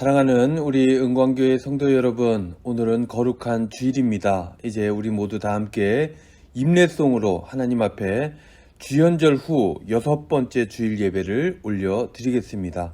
사랑하는 우리 은광교회 성도 여러분, 오늘은 거룩한 주일입니다. 이제 우리 모두 다 함께 임례송으로 하나님 앞에 주연절 후 6번째 주일 예배를 올려드리겠습니다.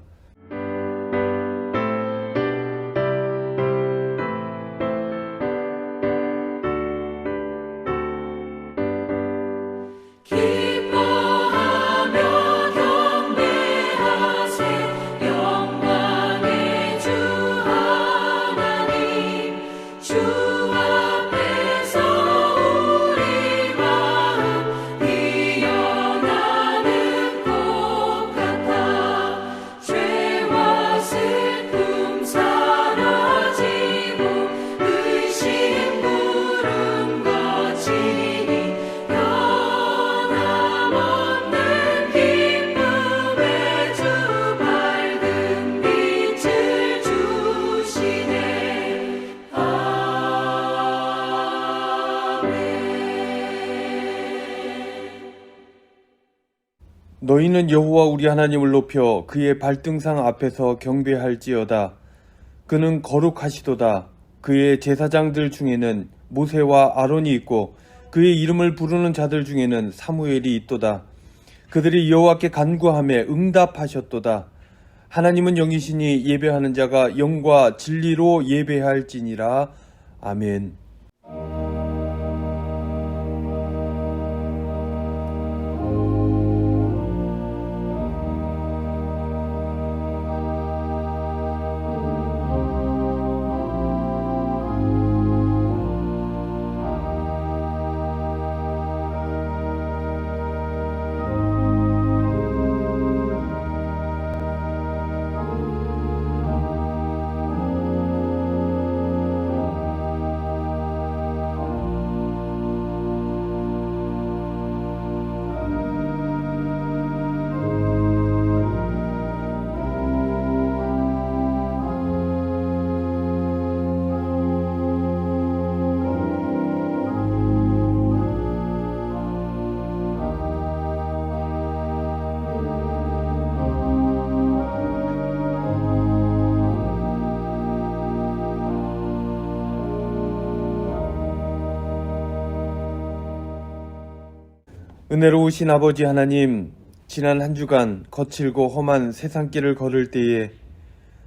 너희는 여호와 우리 하나님을 높여 그의 발등상 앞에서 경배할지어다. 그는 거룩하시도다. 그의 제사장들 중에는 모세와 아론이 있고 그의 이름을 부르는 자들 중에는 사무엘이 있도다. 그들이 여호와께 간구하며 응답하셨도다. 하나님은 영이시니 예배하는 자가 영과 진리로 예배할지니라. 아멘. 은혜로우신 아버지 하나님, 지난 한 주간 거칠고 험한 세상길을 걸을 때에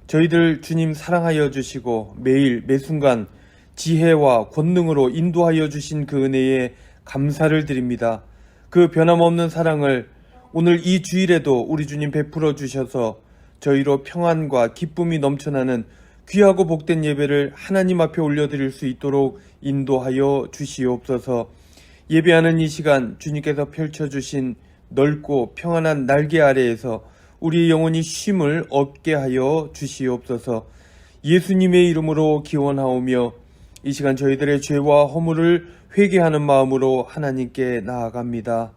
저희들 주님 사랑하여 주시고 매일 매순간 지혜와 권능으로 인도하여 주신 그 은혜에 감사를 드립니다. 그 변함없는 사랑을 오늘 이 주일에도 우리 주님 베풀어 주셔서 저희로 평안과 기쁨이 넘쳐나는 귀하고 복된 예배를 하나님 앞에 올려드릴 수 있도록 인도하여 주시옵소서. 예배하는 이 시간 주님께서 펼쳐주신 넓고 평안한 날개 아래에서 우리의 영혼이 쉼을 얻게 하여 주시옵소서. 예수님의 이름으로 기원하오며 이 시간 저희들의 죄와 허물을 회개하는 마음으로 하나님께 나아갑니다.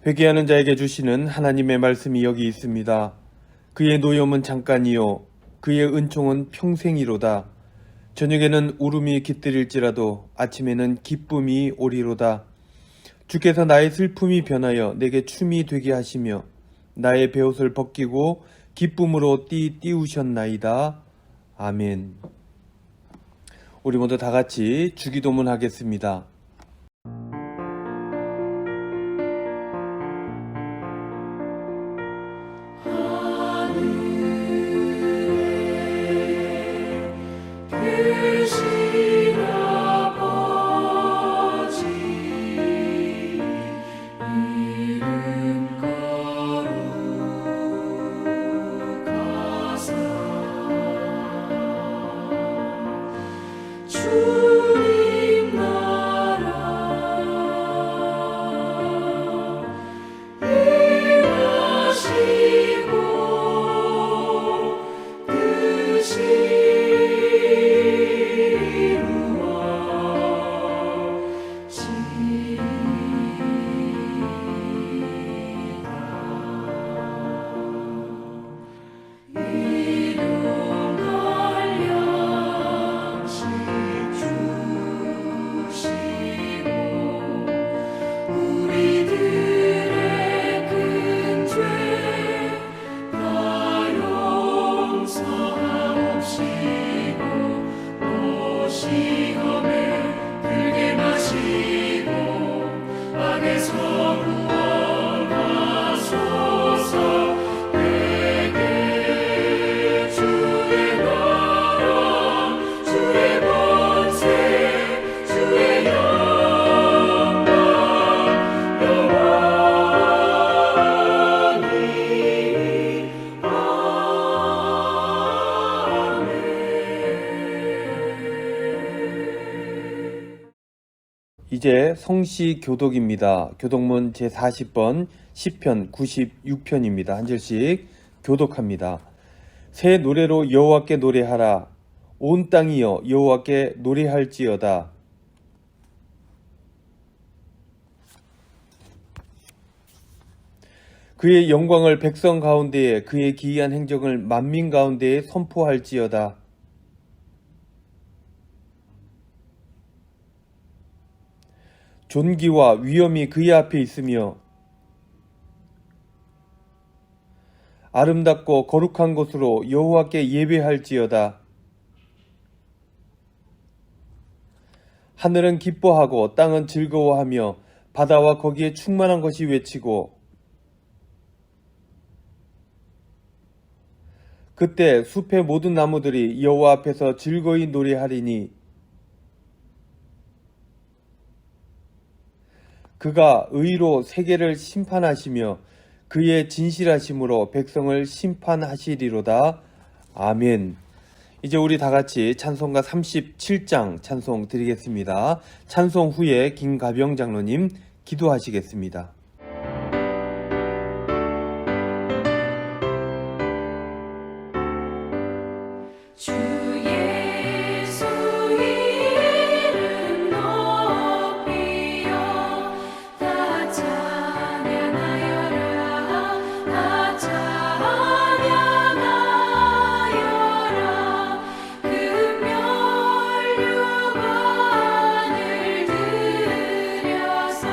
회개하는 자에게 주시는 하나님의 말씀이 여기 있습니다. 그의 노염은 잠깐이요 그의 은총은 평생이로다. 저녁에는 울음이 깃들일지라도 아침에는 기쁨이 오리로다. 주께서 나의 슬픔이 변하여 내게 춤이 되게 하시며 나의 베옷을 벗기고 기쁨으로 띄우셨나이다. 아멘. 우리 모두 다 같이 주기도문 하겠습니다. 주님 나라 일하시고 뜻이 시험에 들게 마시고 악에서 구원하소서. 내게 주의 나라 주의 권세 주의 영광 영원히 이제 성시 교독입니다. 교독문 제40번 시편 96편입니다. 한 절씩 교독합니다. 새 노래로 여호와께 노래하라. 온 땅이여 여호와께 노래할지어다. 그의 영광을 백성 가운데에 그의 기이한 행적을 만민 가운데에 선포할지어다. 존귀와 위엄이 그의 앞에 있으며 아름답고 거룩한 곳으로 여호와께 예배할지어다. 하늘은 기뻐하고 땅은 즐거워하며 바다와 거기에 충만한 것이 외치고 그때 숲의 모든 나무들이 여호와 앞에서 즐거이 노래하리니 그가 의로 세계를 심판하시며 그의 진실하심으로 백성을 심판하시리로다. 아멘. 이제 우리 다 같이 찬송가 37장 찬송 드리겠습니다. 찬송 후에 김가병 장로님 기도하시겠습니다. 주 예수 이름 높이여 다 찬양하여라 다 찬양하여라 금면류관을 들여서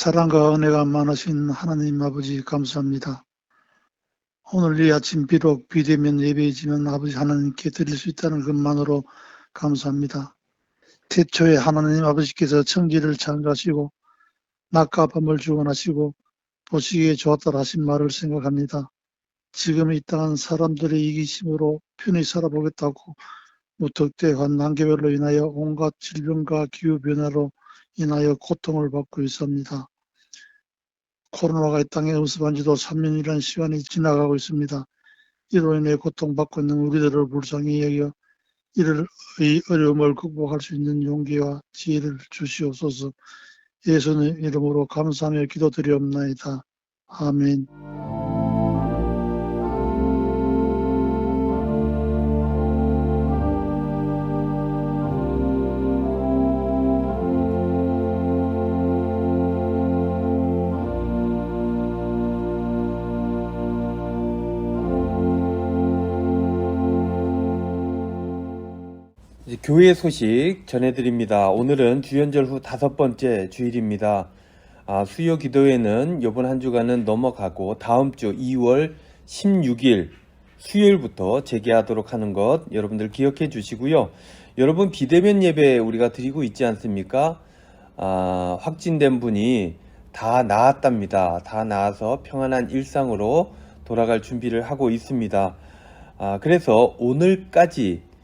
사랑과 은혜가 많으신 하나님 아버지 감사합니다. 오늘 이 아침 비록 비대면 예배이지만 아버지 하나님께 드릴 수 있다는 것만으로 감사합니다. 태초에 하나님 아버지께서 천지를 창조하시고 낮과 밤을 주관하시고 보시기에 좋았다 하신 말을 생각합니다. 지금 이 땅은 사람들의 이기심으로 편히 살아보겠다고 무턱대한 난개별로 인하여 온갖 질병과 기후변화로 인하여 고통을 받고 있습니다. 코로나가 이 땅에 음습한 지도 3년이라는 시간이 지나가고 있습니다. 이로 인해 고통받고 있는 우리들을 불쌍히 여겨 이를 이 어려움을 극복할 수 있는 용기와 지혜를 주시옵소서. 예수님 이름으로 감사하며 기도드리옵나이다. 아멘. 이제 교회 소식 전해드립니다. 오늘은 주연절 후 5번째 주일입니다. 수요 기도회는 이번 한 주간은 넘어가고 다음 주 2월 16일 수요일부터 재개하도록 하는 것 여러분들 기억해 주시고요. 여러분 비대면 예배 우리가 드리고 있지 않습니까? 확진된 분이 다 나았답니다. 다 나아서 평안한 일상으로 돌아갈 준비를 하고 있습니다. 그래서 오늘까지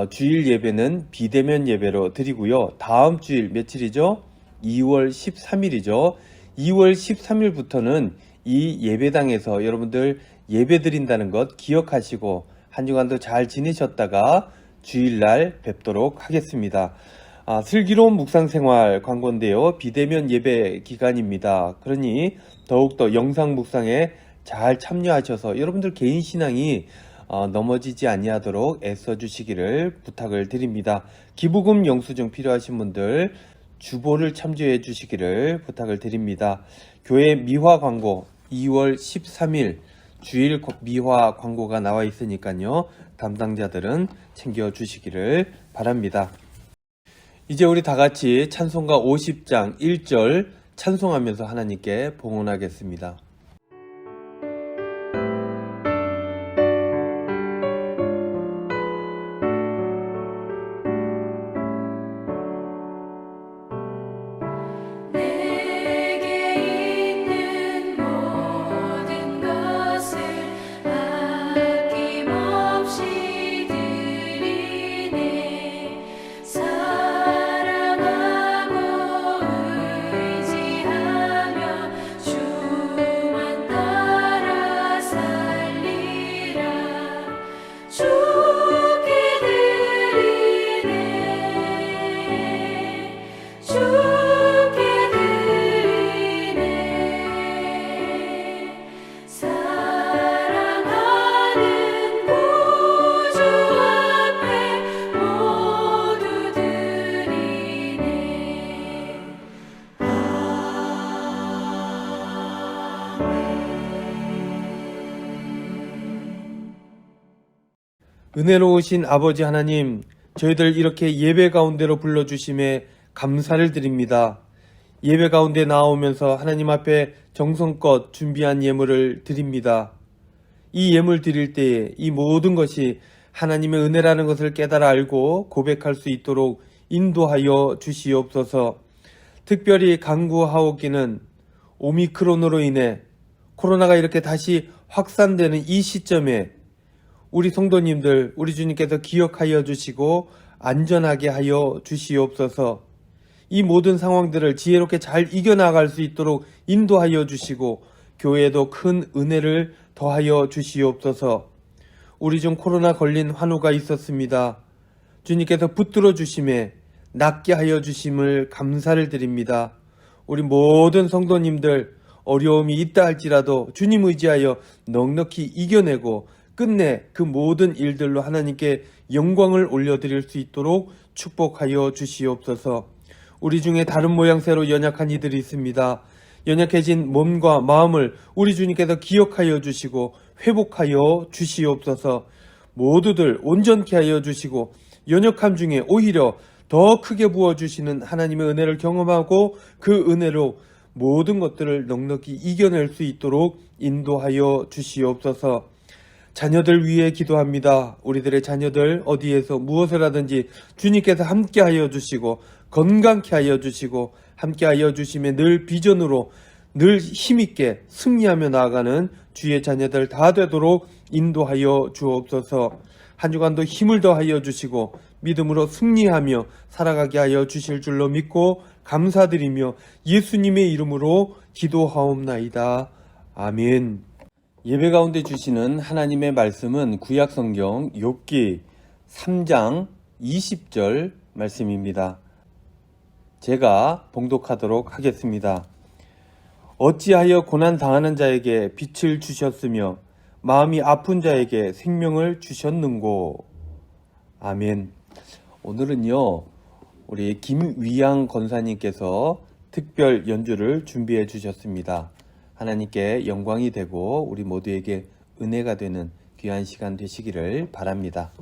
주일 예배는 비대면 예배로 드리고요. 다음 주일 며칠이죠? 2월 13일이죠. 2월 13일부터는 이 예배당에서 여러분들 예배 드린다는 것 기억하시고 한 주간도 잘 지내셨다가 주일날 뵙도록 하겠습니다. 슬기로운 묵상생활 광고인데요. 비대면 예배 기간입니다. 그러니 더욱더 영상 묵상에 잘 참여하셔서 여러분들 개인 신앙이 넘어지지 아니하도록 애써주시기를 부탁을 드립니다. 기부금 영수증 필요하신 분들 주보를 참조해 주시기를 부탁을 드립니다. 교회 미화 광고 2월 13일 주일 미화 광고가 나와 있으니까요. 담당자들은 챙겨주시기를 바랍니다. 이제 우리 다같이 찬송가 50장 1절 찬송하면서 하나님께 봉헌하겠습니다. 은혜로우신 아버지 하나님, 저희들 이렇게 예배 가운데로 불러주심에 감사를 드립니다. 예배 가운데 나오면서 하나님 앞에 정성껏 준비한 예물을 드립니다. 이 예물 드릴 때에 이 모든 것이 하나님의 은혜라는 것을 깨달아 알고 고백할 수 있도록 인도하여 주시옵소서. 특별히 간구하옵기는 오미크론으로 인해 코로나가 이렇게 다시 확산되는 이 시점에 우리 성도님들, 우리 주님께서 기억하여 주시고 안전하게 하여 주시옵소서. 이 모든 상황들을 지혜롭게 잘 이겨나갈 수 있도록 인도하여 주시고 교회에도 큰 은혜를 더하여 주시옵소서. 우리 중 코로나 걸린 환우가 있었습니다. 주님께서 붙들어 주심에 낫게 하여 주심을 감사를 드립니다. 우리 모든 성도님들 어려움이 있다 할지라도 주님 의지하여 넉넉히 이겨내고 끝내 그 모든 일들로 하나님께 영광을 올려드릴 수 있도록 축복하여 주시옵소서. 우리 중에 다른 모양새로 연약한 이들이 있습니다. 연약해진 몸과 마음을 우리 주님께서 기억하여 주시고 회복하여 주시옵소서. 모두들 온전케 하여 주시고 연약함 중에 오히려 더 크게 부어주시는 하나님의 은혜를 경험하고 그 은혜로 모든 것들을 넉넉히 이겨낼 수 있도록 인도하여 주시옵소서. 자녀들 위해 기도합니다. 우리들의 자녀들 어디에서 무엇을 하든지 주님께서 함께하여 주시고 건강케 하여 주시고 함께하여 주심에 늘 비전으로 늘 힘있게 승리하며 나아가는 주의 자녀들 다 되도록 인도하여 주옵소서. 한 주간도 힘을 더하여 주시고 믿음으로 승리하며 살아가게 하여 주실 줄로 믿고 감사드리며 예수님의 이름으로 기도하옵나이다. 아멘. 예배 가운데 주시는 하나님의 말씀은 구약성경 욥기 3장 20절 말씀입니다. 제가 봉독하도록 하겠습니다. 어찌하여 고난당하는 자에게 빛을 주셨으며 마음이 아픈 자에게 생명을 주셨는고. 아멘. 오늘은요, 우리 김위양 권사님께서 특별 연주를 준비해 주셨습니다. 하나님께 영광이 되고 우리 모두에게 은혜가 되는 귀한 시간 되시기를 바랍니다.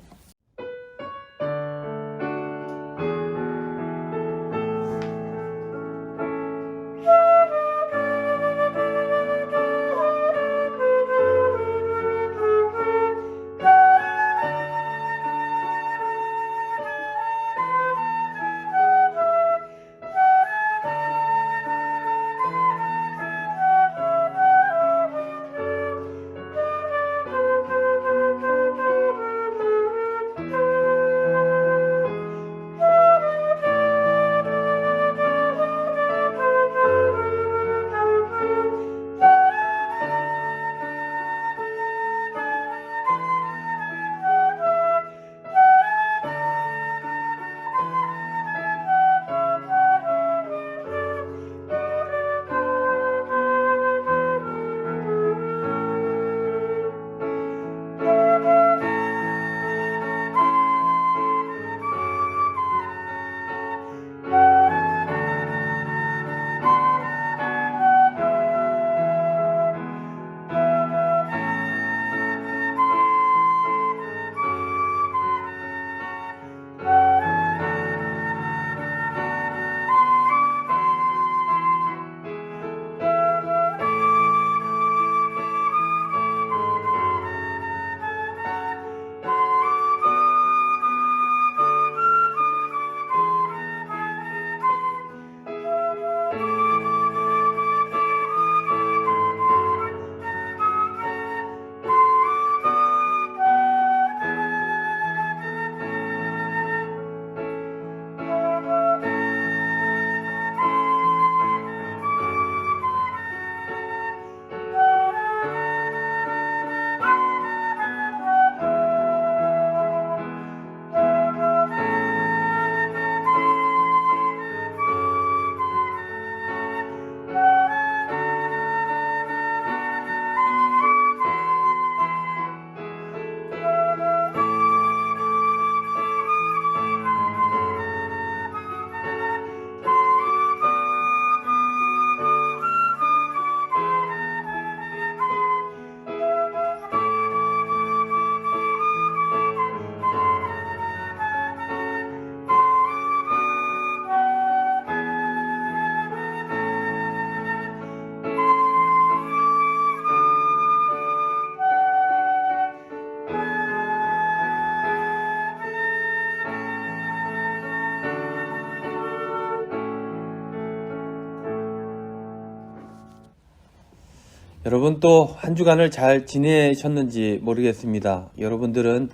여러분 또 한 주간을 잘 지내셨는지 모르겠습니다. 여러분들은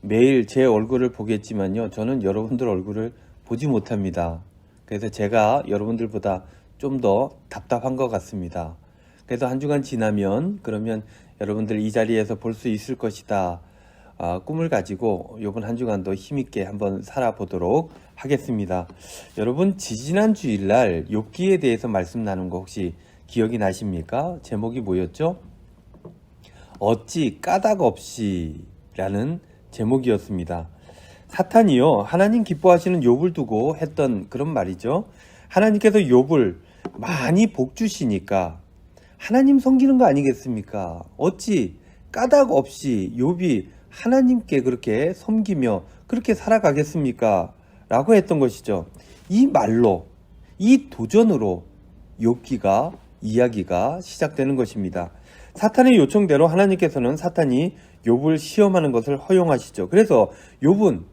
매일 제 얼굴을 보겠지만요. 저는 여러분들 얼굴을 보지 못합니다. 그래서 제가 여러분들보다 좀 더 답답한 것 같습니다. 그래서 한 주간 지나면 그러면 여러분들 이 자리에서 볼 수 있을 것이다. 꿈을 가지고 이번 한 주간도 힘있게 한번 살아보도록 하겠습니다. 여러분 지지난 주일날 욥기에 대해서 말씀 나눈 거 혹시 기억이 나십니까? 제목이 뭐였죠? 어찌 까닭 없이 라는 제목이었습니다. 사탄이요 하나님 기뻐하시는 욥을 두고 했던 그런 말이죠. 하나님께서 욥을 많이 복 주시니까 하나님 섬기는 거 아니겠습니까? 어찌 까닭 없이 욥이 하나님께 그렇게 섬기며 그렇게 살아가겠습니까? 라고 했던 것이죠. 이 말로, 이 도전으로 욥기가 이야기가 시작되는 것입니다. 사탄의 요청대로 하나님께서는 사탄이 욥을 시험하는 것을 허용하시죠. 그래서 욥은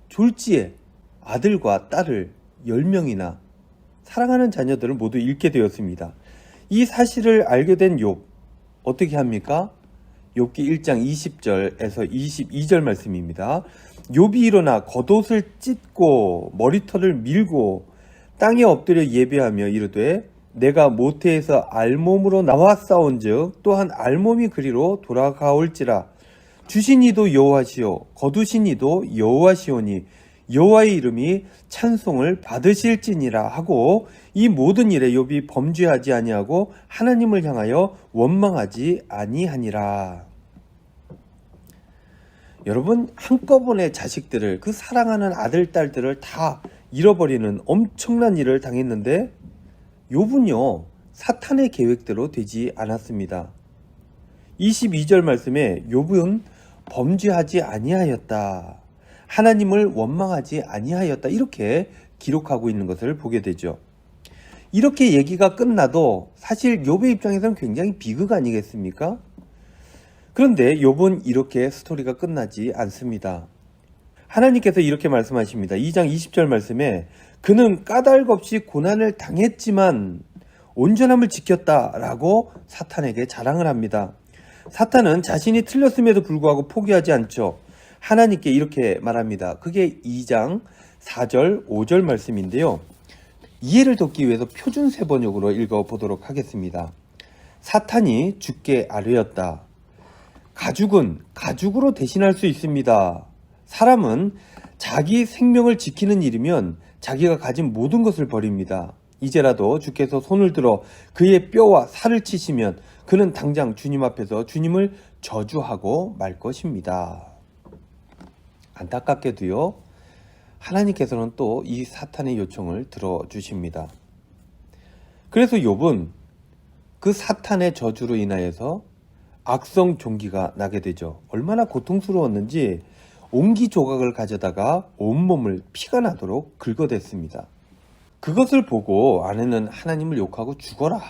졸지에 아들과 딸을 10명이나 사랑하는 자녀들을 모두 잃게 되었습니다. 이 사실을 알게 된 욥, 어떻게 합니까? 욥기 1장 20절에서 22절 말씀입니다. 욥이 일어나 겉옷을 찢고 머리털을 밀고 땅에 엎드려 예배하며 이르되 내가 모태에서 알몸으로 나와 싸운즉 또한 알몸이 그리로 돌아가올지라. 주신 이도 여호와시요 거두신 이도 여호와시오니 여호와의 이름이 찬송을 받으실지니라 하고 이 모든 일에 욥이 범죄하지 아니하고 하나님을 향하여 원망하지 아니하니라. 여러분, 한꺼번에 자식들을, 그 사랑하는 아들 딸들을 다 잃어버리는 엄청난 일을 당했는데 욥은요 사탄의 계획대로 되지 않았습니다. 22절 말씀에 욥은 범죄하지 아니하였다, 하나님을 원망하지 아니하였다, 이렇게 기록하고 있는 것을 보게 되죠. 이렇게 얘기가 끝나도 사실 욥의 입장에서는 굉장히 비극 아니겠습니까? 그런데 욥은 이렇게 스토리가 끝나지 않습니다. 하나님께서 이렇게 말씀하십니다. 2장 20절 말씀에 그는 까닭 없이 고난을 당했지만 온전함을 지켰다라고 사탄에게 자랑을 합니다. 사탄은 자신이 틀렸음에도 불구하고 포기하지 않죠. 하나님께 이렇게 말합니다. 그게 2장 4절 5절 말씀인데요. 이해를 돕기 위해서 표준세 번역으로 읽어보도록 하겠습니다. 사탄이 주께 아뢰었다. 가죽은 가죽으로 대신할 수 있습니다. 사람은 자기 생명을 지키는 일이면 자기가 가진 모든 것을 버립니다. 이제라도 주께서 손을 들어 그의 뼈와 살을 치시면 그는 당장 주님 앞에서 주님을 저주하고 말 것입니다. 안타깝게도요, 하나님께서는 또 이 사탄의 요청을 들어주십니다. 그래서 욥은 그 사탄의 저주로 인하여서 악성 종기가 나게 되죠. 얼마나 고통스러웠는지 옹기 조각을 가져다가 온몸을 피가 나도록 긁어댔습니다. 그것을 보고 아내는 하나님을 욕하고 죽어라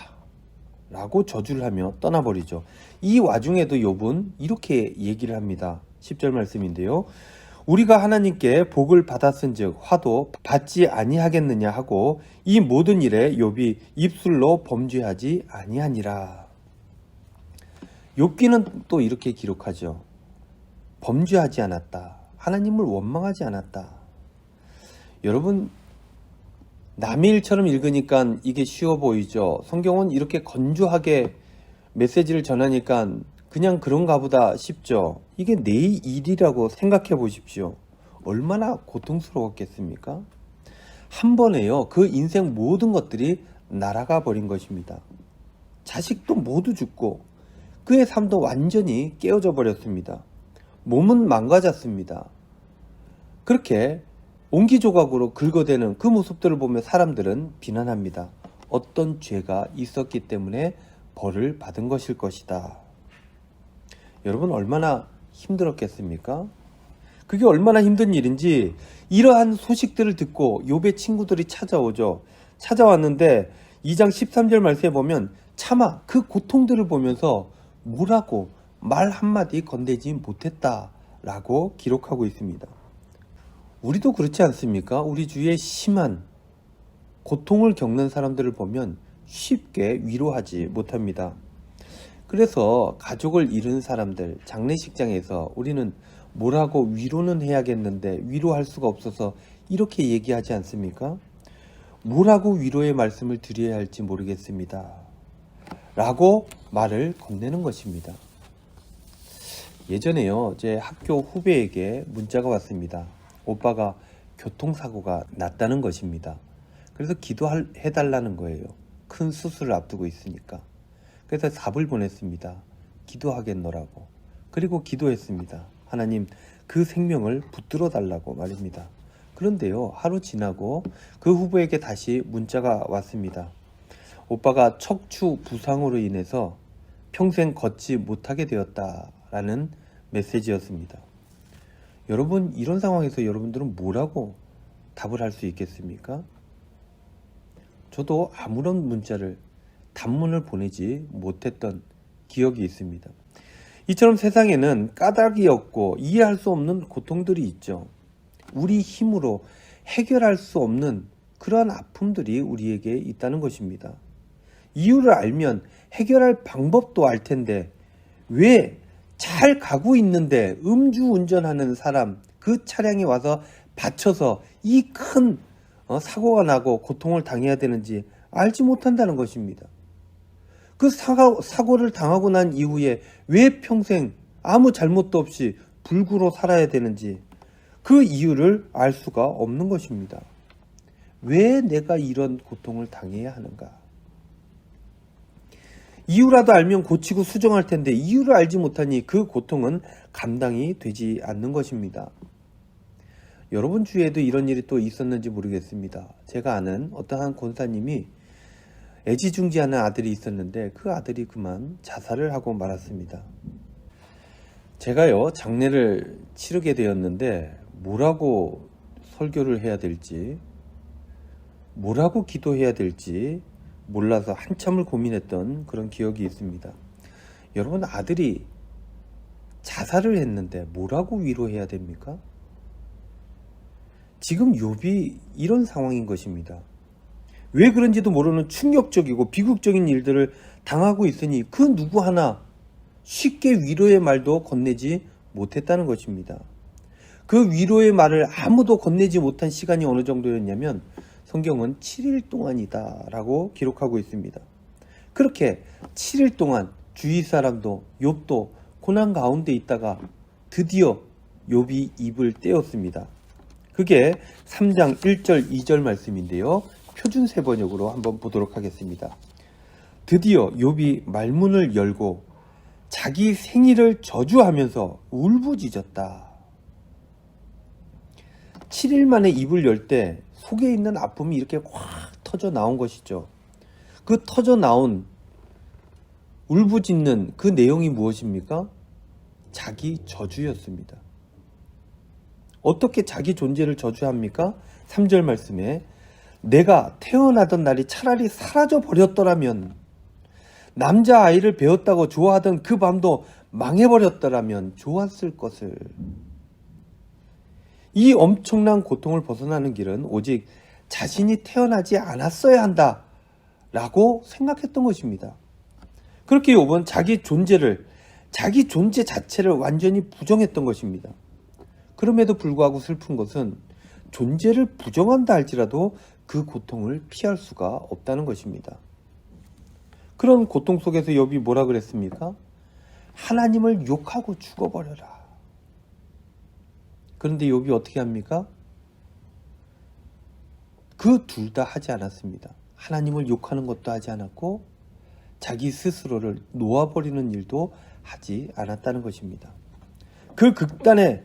라고 저주를 하며 떠나버리죠. 이 와중에도 욥은 이렇게 얘기를 합니다. 10절 말씀인데요. 우리가 하나님께 복을 받았은즉 화도 받지 아니하겠느냐 하고 이 모든 일에 욥이 입술로 범죄하지 아니하니라. 욥기는 또 이렇게 기록하죠. 범죄하지 않았다. 하나님을 원망하지 않았다. 여러분, 남의 일처럼 읽으니까 이게 쉬워 보이죠. 성경은 이렇게 건조하게 메시지를 전하니까 그냥 그런가 보다 싶죠. 이게 내 일이라고 생각해 보십시오. 얼마나 고통스러웠겠습니까? 한 번에요, 그 인생 모든 것들이 날아가 버린 것입니다. 자식도 모두 죽고 그의 삶도 완전히 깨어져 버렸습니다. 몸은 망가졌습니다. 그렇게 옹기조각으로 긁어대는 그 모습들을 보며 사람들은 비난합니다. 어떤 죄가 있었기 때문에 벌을 받은 것일 것이다. 여러분, 얼마나 힘들었겠습니까? 그게 얼마나 힘든 일인지 이러한 소식들을 듣고 욥의 친구들이 찾아오죠. 찾아왔는데 2장 13절 말씀에 보면 차마 그 고통들을 보면서 뭐라고 말 한마디 건네지 못했다라고 기록하고 있습니다. 우리도 그렇지 않습니까? 우리 주위에 심한 고통을 겪는 사람들을 보면 쉽게 위로하지 못합니다. 그래서 가족을 잃은 사람들, 장례식장에서 우리는 뭐라고 위로는 해야겠는데 위로할 수가 없어서 이렇게 얘기하지 않습니까? 뭐라고 위로의 말씀을 드려야 할지 모르겠습니다. 라고 말을 건네는 것입니다. 예전에요, 제 학교 후배에게 문자가 왔습니다. 오빠가 교통사고가 났다는 것입니다. 그래서 기도해달라는 거예요. 큰 수술을 앞두고 있으니까. 그래서 답을 보냈습니다. 기도하겠노라고. 그리고 기도했습니다. 하나님, 그 생명을 붙들어 달라고 말입니다. 그런데요, 하루 지나고 그 후보에게 다시 문자가 왔습니다. 오빠가 척추 부상으로 인해서 평생 걷지 못하게 되었다라는 메시지였습니다. 여러분, 이런 상황에서 여러분들은 뭐라고 답을 할 수 있겠습니까? 저도 아무런 문자를 단문을 보내지 못했던 기억이 있습니다. 이처럼 세상에는 까닭이 없고 이해할 수 없는 고통들이 있죠. 우리 힘으로 해결할 수 없는 그러한 아픔들이 우리에게 있다는 것입니다. 이유를 알면 해결할 방법도 알 텐데 왜 잘 가고 있는데 음주운전하는 사람 그 차량에 와서 받쳐서 이 큰 사고가 나고 고통을 당해야 되는지 알지 못한다는 것입니다. 그 사고를 당하고 난 이후에 왜 평생 아무 잘못도 없이 불구로 살아야 되는지 그 이유를 알 수가 없는 것입니다. 왜 내가 이런 고통을 당해야 하는가? 이유라도 알면 고치고 수정할 텐데 이유를 알지 못하니 그 고통은 감당이 되지 않는 것입니다. 여러분 주위에도 이런 일이 또 있었는지 모르겠습니다. 제가 아는 어떠한 권사님이 애지중지하는 아들이 있었는데 그 아들이 그만 자살을 하고 말았습니다. 제가요 장례를 치르게 되었는데 뭐라고 설교를 해야 될지 뭐라고 기도해야 될지 몰라서 한참을 고민했던 그런 기억이 있습니다. 여러분 아들이 자살을 했는데 뭐라고 위로해야 됩니까? 지금 욥이 이런 상황인 것입니다. 왜 그런지도 모르는 충격적이고 비극적인 일들을 당하고 있으니 그 누구 하나 쉽게 위로의 말도 건네지 못했다는 것입니다. 그 위로의 말을 아무도 건네지 못한 시간이 어느 정도였냐면 성경은 7일 동안이다 라고 기록하고 있습니다. 그렇게 7일 동안 주위 사람도 욥도 고난 가운데 있다가 드디어 욥이 입을 떼었습니다. 그게 3장 1절 2절 말씀인데요. 표준세 번역으로 한번 보도록 하겠습니다. 드디어 욥이 말문을 열고 자기 생일을 저주하면서 울부짖었다. 7일 만에 입을 열 때 속에 있는 아픔이 이렇게 확 터져 나온 것이죠. 그 터져 나온 울부짖는 그 내용이 무엇입니까? 자기 저주였습니다. 어떻게 자기 존재를 저주합니까? 3절 말씀에 내가 태어나던 날이 차라리 사라져 버렸더라면 남자아이를 배웠다고 좋아하던 그 밤도 망해버렸더라면 좋았을 것을. 이 엄청난 고통을 벗어나는 길은 오직 자신이 태어나지 않았어야 한다 라고 생각했던 것입니다. 그렇게 욥은 자기 존재 자체를 완전히 부정했던 것입니다. 그럼에도 불구하고 슬픈 것은 존재를 부정한다 할지라도 그 고통을 피할 수가 없다는 것입니다. 그런 고통 속에서 욥이 뭐라 그랬습니까? 하나님을 욕하고 죽어버려라. 그런데 욥이 어떻게 합니까? 그 둘 다 하지 않았습니다. 하나님을 욕하는 것도 하지 않았고 자기 스스로를 놓아버리는 일도 하지 않았다는 것입니다. 그 극단의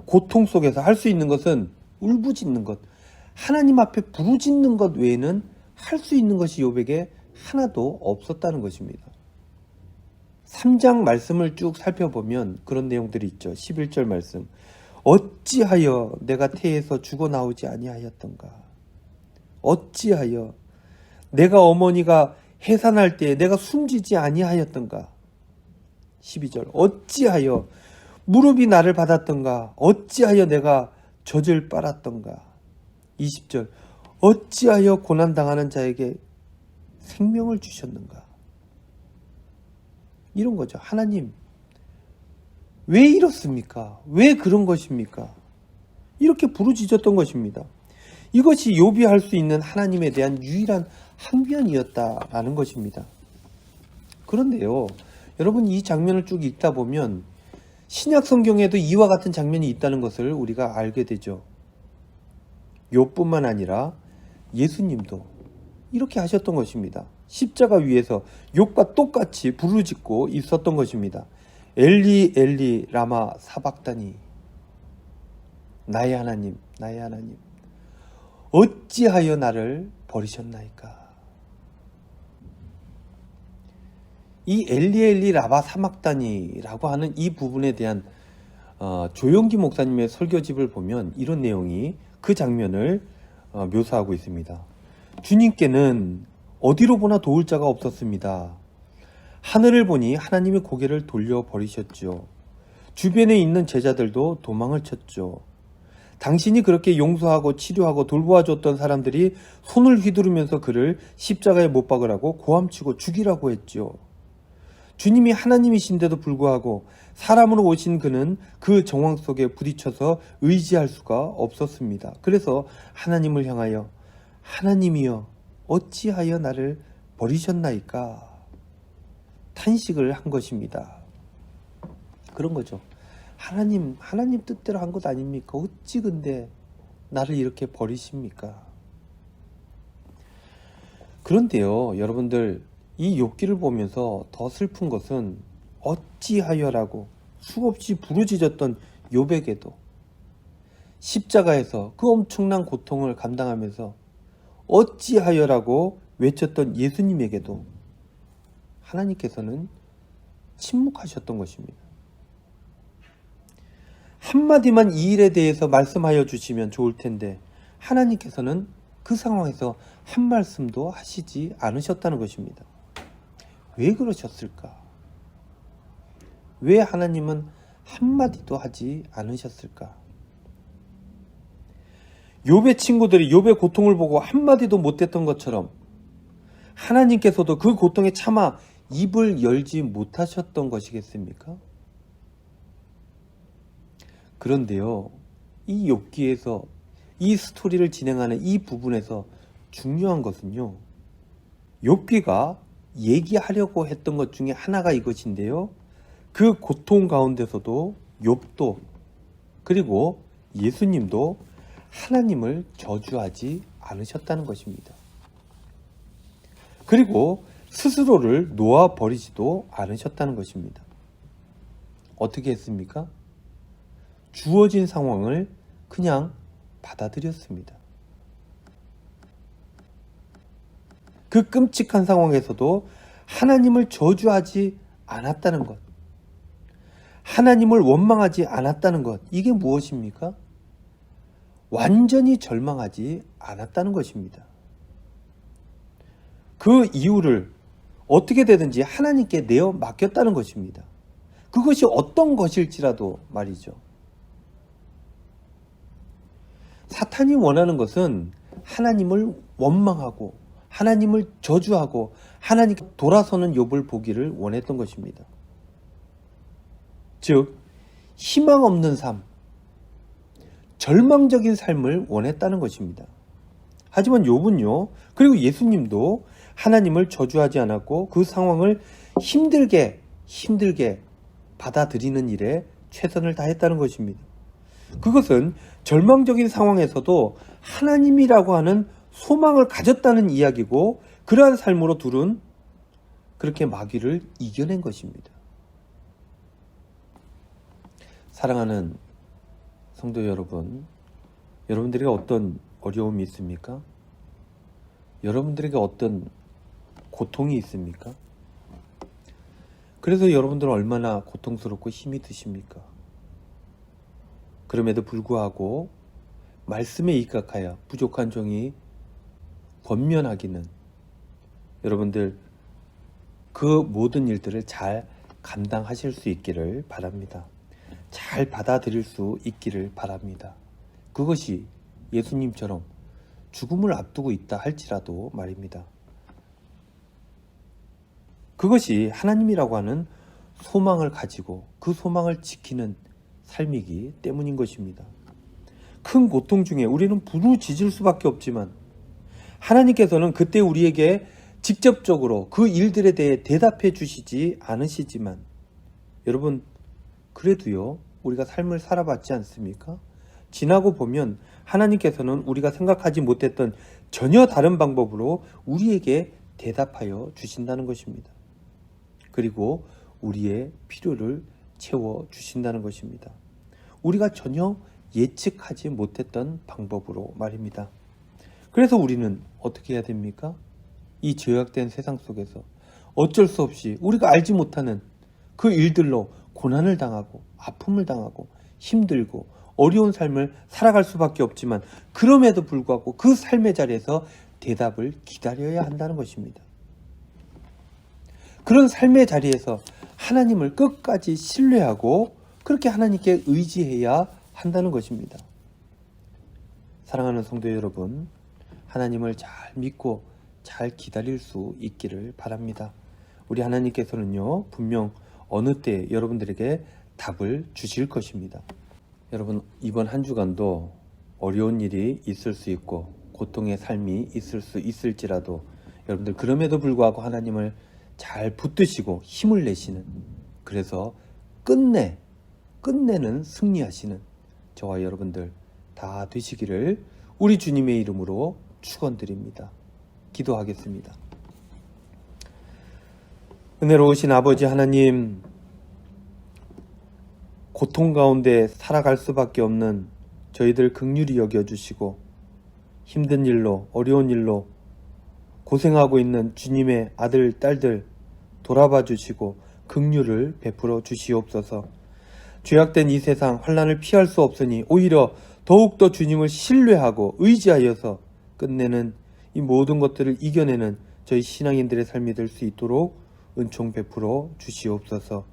고통 속에서 할 수 있는 것은 울부짖는 것, 하나님 앞에 부르짖는 것 외에는 할 수 있는 것이 욥에게 하나도 없었다는 것입니다. 3장 말씀을 쭉 살펴보면 그런 내용들이 있죠. 11절 말씀. 어찌하여 내가 태에서 죽어 나오지 아니하였던가? 어찌하여 내가 어머니가 해산할 때에 내가 숨지지 아니하였던가? 12절. 어찌하여 무릎이 나를 받았던가? 어찌하여 내가 젖을 빨았던가? 20절. 어찌하여 고난당하는 자에게 생명을 주셨는가? 이런 거죠. 하나님, 왜 이렇습니까? 왜 그런 것입니까? 이렇게 부르짖었던 것입니다. 이것이 욥이 할 수 있는 하나님에 대한 유일한 항변이었다라는 것입니다. 그런데요, 여러분 이 장면을 쭉 읽다 보면 신약 성경에도 이와 같은 장면이 있다는 것을 우리가 알게 되죠. 욥뿐만 아니라 예수님도 이렇게 하셨던 것입니다. 십자가 위에서 욥과 똑같이 부르짖고 있었던 것입니다. 엘리 엘리 라마 사박다니, 나의 하나님 나의 하나님 어찌하여 나를 버리셨나이까. 이 엘리 엘리 라마 사박다니라고 하는 이 부분에 대한 조용기 목사님의 설교집을 보면 이런 내용이 그 장면을 묘사하고 있습니다. 주님께는 어디로 보나 도울 자가 없었습니다. 하늘을 보니 하나님이 고개를 돌려버리셨죠. 주변에 있는 제자들도 도망을 쳤죠. 당신이 그렇게 용서하고 치료하고 돌보아줬던 사람들이 손을 휘두르면서 그를 십자가에 못 박으라고 고함치고 죽이라고 했죠. 주님이 하나님이신데도 불구하고 사람으로 오신 그는 그 정황 속에 부딪혀서 의지할 수가 없었습니다. 그래서 하나님을 향하여 하나님이여 어찌하여 나를 버리셨나이까 탄식을 한 것입니다. 그런 거죠. 하나님 뜻대로 한 것 아닙니까? 어찌 근데 나를 이렇게 버리십니까? 그런데요, 여러분들 이 욥기를 보면서 더 슬픈 것은 어찌하여라고 수없이 부르짖었던 욥에게도 십자가에서 그 엄청난 고통을 감당하면서 어찌하여라고 외쳤던 예수님에게도 하나님께서는 침묵하셨던 것입니다. 한마디만 이 일에 대해서 말씀하여 주시면 좋을 텐데 하나님께서는 그 상황에서 한 말씀도 하시지 않으셨다는 것입니다. 왜 그러셨을까? 왜 하나님은 한마디도 하지 않으셨을까? 욥의 친구들이 욥의 고통을 보고 한마디도 못했던 것처럼 하나님께서도 그 고통에 참아 입을 열지 못하셨던 것이겠습니까? 그런데요, 이 욥기에서 이 스토리를 진행하는 이 부분에서 중요한 것은요, 욥기가 얘기하려고 했던 것 중에 하나가 이것인데요, 그 고통 가운데서도 욥도 그리고 예수님도 하나님을 저주하지 않으셨다는 것입니다. 그리고 스스로를 놓아버리지도 않으셨다는 것입니다. 어떻게 했습니까? 주어진 상황을 그냥 받아들였습니다. 그 끔찍한 상황에서도 하나님을 저주하지 않았다는 것, 하나님을 원망하지 않았다는 것, 이게 무엇입니까? 완전히 절망하지 않았다는 것입니다. 그 이유를 어떻게 되든지 하나님께 내어 맡겼다는 것입니다. 그것이 어떤 것일지라도 말이죠. 사탄이 원하는 것은 하나님을 원망하고 하나님을 저주하고 하나님께 돌아서는 욥을 보기를 원했던 것입니다. 즉 희망 없는 삶, 절망적인 삶을 원했다는 것입니다. 하지만 욥은요, 그리고 예수님도 하나님을 저주하지 않았고 그 상황을 힘들게 받아들이는 일에 최선을 다했다는 것입니다. 그것은 절망적인 상황에서도 하나님이라고 하는 소망을 가졌다는 이야기고, 그러한 삶으로 둘은 그렇게 마귀를 이겨낸 것입니다. 사랑하는 성도 여러분, 여러분들에게 어떤 어려움이 있습니까? 여러분들에게 어떤 고통이 있습니까? 그래서 여러분들은 얼마나 고통스럽고 힘이 드십니까? 그럼에도 불구하고 말씀에 입각하여 부족한 종이 권면하기는 여러분들 그 모든 일들을 잘 감당하실 수 있기를 바랍니다. 잘 받아들일 수 있기를 바랍니다. 그것이 예수님처럼 죽음을 앞두고 있다 할지라도 말입니다. 그것이 하나님이라고 하는 소망을 가지고 그 소망을 지키는 삶이기 때문인 것입니다. 큰 고통 중에 우리는 부르짖을 수밖에 없지만 하나님께서는 그때 우리에게 직접적으로 그 일들에 대해 대답해 주시지 않으시지만, 여러분 그래도요, 우리가 삶을 살아봤지 않습니까? 지나고 보면 하나님께서는 우리가 생각하지 못했던 전혀 다른 방법으로 우리에게 대답하여 주신다는 것입니다. 그리고 우리의 필요를 채워 주신다는 것입니다. 우리가 전혀 예측하지 못했던 방법으로 말입니다. 그래서 우리는 어떻게 해야 됩니까? 이 죄악된 세상 속에서 어쩔 수 없이 우리가 알지 못하는 그 일들로 고난을 당하고 아픔을 당하고 힘들고 어려운 삶을 살아갈 수밖에 없지만, 그럼에도 불구하고 그 삶의 자리에서 대답을 기다려야 한다는 것입니다. 그런 삶의 자리에서 하나님을 끝까지 신뢰하고 그렇게 하나님께 의지해야 한다는 것입니다. 사랑하는 성도 여러분, 하나님을 잘 믿고 잘 기다릴 수 있기를 바랍니다. 우리 하나님께서는요, 분명 어느 때 여러분들에게 답을 주실 것입니다. 여러분, 이번 한 주간도 어려운 일이 있을 수 있고 고통의 삶이 있을 수 있을지라도 여러분들 그럼에도 불구하고 하나님을 잘 붙드시고 힘을 내시는, 그래서 끝내는 승리하시는 저와 여러분들 다 되시기를 우리 주님의 이름으로 축원드립니다. 기도하겠습니다. 은혜로우신 아버지 하나님, 고통 가운데 살아갈 수밖에 없는 저희들 긍휼히 여겨주시고 힘든 일로 어려운 일로 고생하고 있는 주님의 아들 딸들 돌아봐 주시고 긍휼을 베풀어 주시옵소서. 죄악된 이 세상 환난을 피할 수 없으니 오히려 더욱더 주님을 신뢰하고 의지하여서 끝내는 이 모든 것들을 이겨내는 저희 신앙인들의 삶이 될 수 있도록 은총 베풀어 주시옵소서.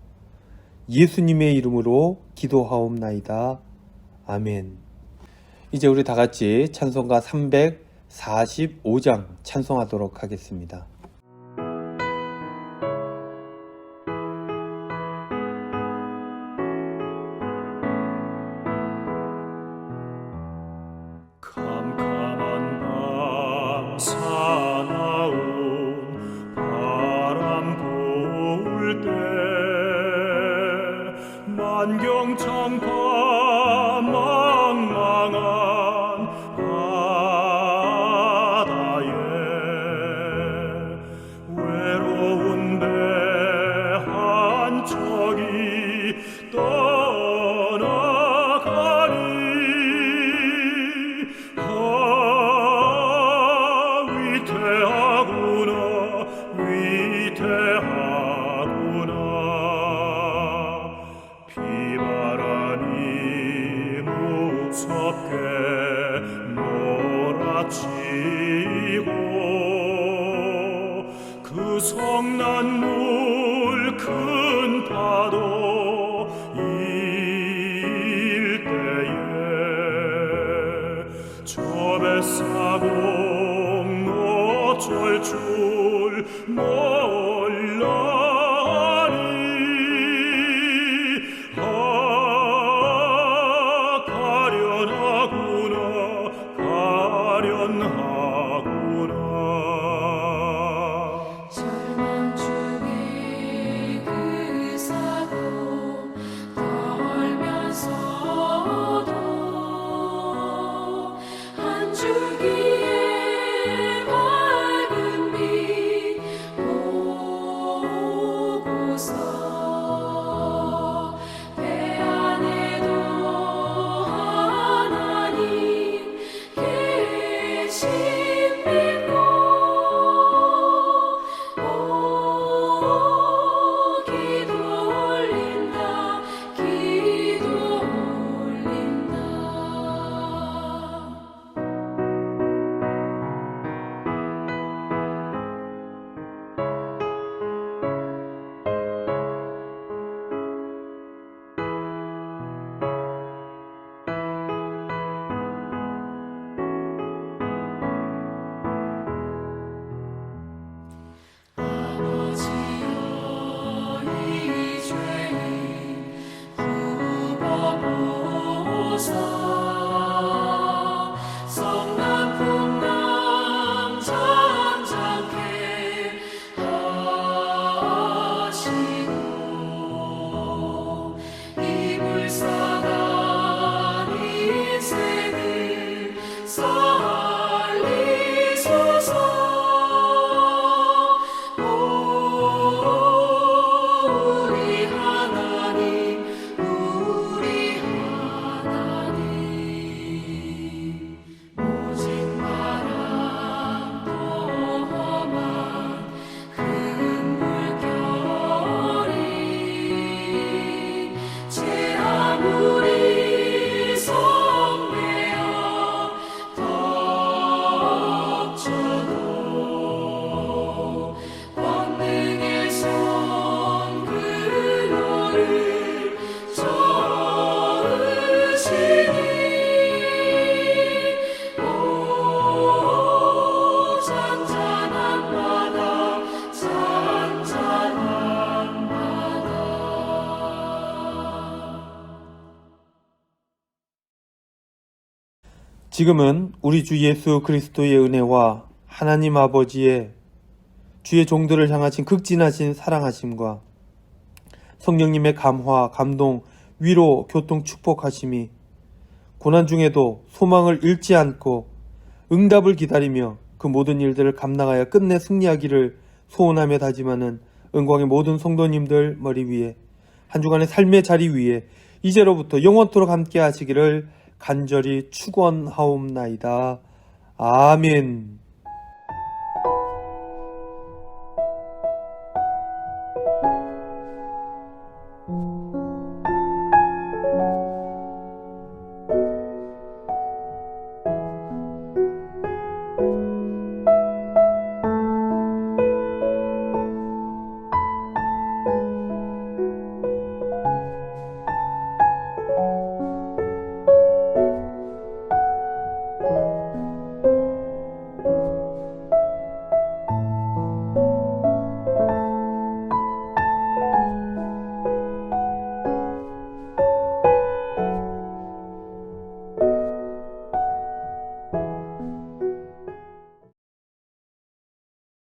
예수님의 이름으로 기도하옵나이다. 아멘. 이제 우리 다 같이 찬송가 345장 찬송하도록 하겠습니다. 캄캄한 밤 사나운 바람 부을 때 만경창파 망망한 바다에 외로운 배 한 척이 떠나가니 위태하구나 비바람이 무섭게 몰아치고 그 성난물 큰 파도 일 때에 저 뱃사공 어쩔 줄 몰라니 가련하구나 절망 중에 그 사고 떨면서도 한 줄기의 밝은 빛 지금은 우리 주 예수 그리스도의 은혜와 하나님 아버지의 주의 종들을 향하신 극진하신 사랑하심과 성령님의 감화, 감동, 위로, 교통, 축복하심이 고난 중에도 소망을 잃지 않고 응답을 기다리며 그 모든 일들을 감당하여 끝내 승리하기를 소원하며 다짐하는 은광의 모든 성도님들 머리 위에 한 주간의 삶의 자리 위에 이제로부터 영원토록 함께 하시기를 간절히 축원하옵나이다. 아멘.